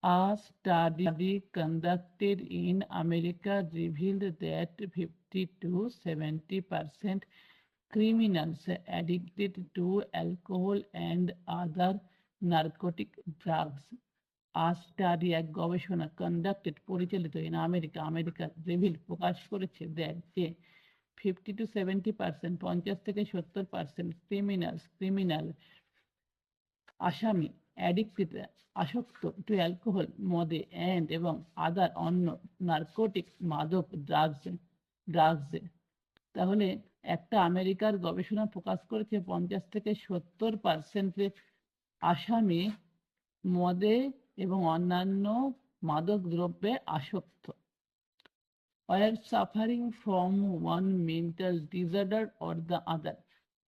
A study conducted in America revealed that 50 to 70% criminals addicted to alcohol and other narcotic drugs. A study এক গবেষণা conducted পরিচালিত in America revealed প্রকাশ করেছে that যে 50 to 70% 50 থেকে 70% criminal আসামি addicted আসক্ত two alcohol মদে এবং আদার অন্য নার্কোটিক মাদক ড্রাগসে। তাহলে একটা আমেরিকার গবেষণা প্রকাশ করেছে 50 থেকে 70% আসামি মদে এবং অন্যান্য মাদক দ্রব্যে আসক্ত। are suffering from one mental disorder or the other.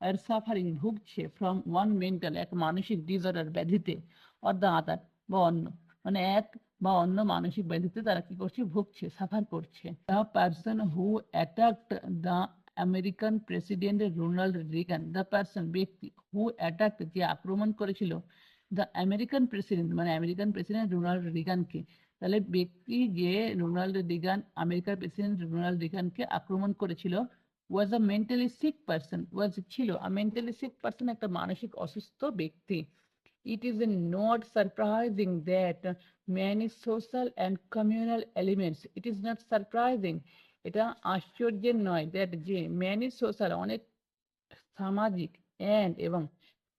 are suffering ভুগছে from one mental এক মানসিক disorder ব্যাধিতে or the other বা অন্য মানে এক বা অন্য মানসিক ব্যাধিতে তারা কি করছে ভুগছে সাফার করছে। The person who attacked the American President Ronald Reagan, the person ব্যক্তি who attacked যে আক্রমণ করেছিল the American President মানে আমেরিকান প্রেসিডেন্ট রোনাল্ড রিগানকে। তাহলে ব্যক্তি যে রোনাল্ড রিগান আমেরিকার প্রেসিডেন্ট রোনাল্ড রিগানকে আক্রমণ করেছিল was a mentally sick person ছিল a mentally sick person একটা মানসিক অসুস্থ ব্যক্তি। It is not surprising that many social and communal elements, it is not surprising এটা আশ্চর্যের নয় that যে many social অনেক সামাজিক এবং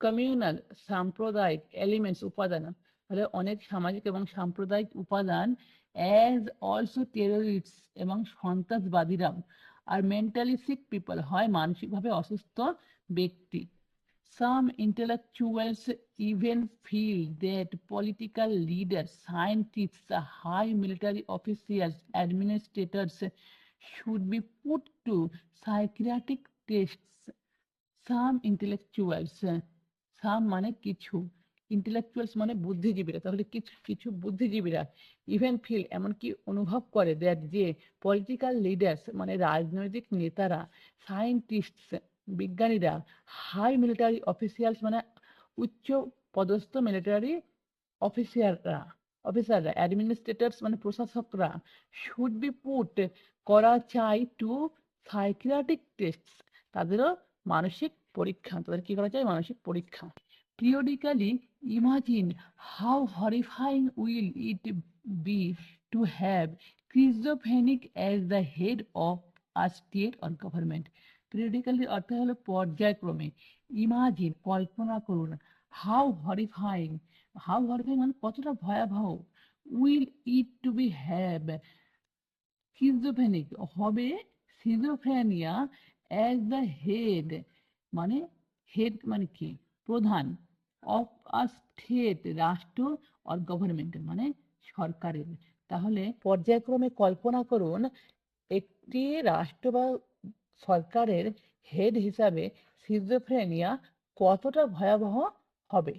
কমিউনাল সাম্প্রদায়িক এলিমেন্টস উপাদান তাহলে অনেক সামাজিক এবং সাম্প্রদায়িক উপাদান অ্যাজ অলসো টেররিস্ট এবং সন্ত্রাসবাদীরাও আর মেন্টালি সিক পিপল হয় মানসিকভাবে অসুস্থ ব্যক্তি। Some intellectuals even feel that political leaders, scientists, high military officials, administrators should be put to psychiatric tests. Some intellectuals, some মানে কিছু, intellectuals মানে বুদ্ধিজীবীরা, তাহলে কিছু কিছু বুদ্ধিজীবীরা ইভেন ফিল এমনকি অনুভব করে দ্যাট যে পলিটিক্যাল লিডার্স মানে রাজনৈতিক নেতারা, সায়েন্টিস্টস বিজ্ঞানীরা, হাই মিলিটারি অফিসিয়ালস মানে উচ্চ পদস্থ মিলিটারি অফিসাররা, অ্যাডমিনিস্ট্রেটরস মানে প্রশাসকরা, শুড বি পুট করা চাই টু সাইকিয়াট্রিক টেস্ট তাদেরও মানসিক পরীক্ষা, তাদের কি করা যায় মানসিক পরীক্ষা। Periodically imagine how horrifying will it be to have schizophrenic as the head of a state or government. Periodically অর্থ হলো পর্যায়ক্রমে, ইমাজিন কল্পনা করুন, how horrifying মানে কতটা ভয়াবহ, will it to be have schizophrenic হবে schizophrenia as the head মানে head মানে কি প্রধান অফ আ স্টেট রাষ্ট্র আর গভর্নমেন্ট মানে সরকারের। তাহলে পর্যায়ক্রমে কল্পনা করুন একটি রাষ্ট্র বা সরকারের হেড হিসাবে সিজোফ্রেনিয়া কতটা ভয়াবহ হবে।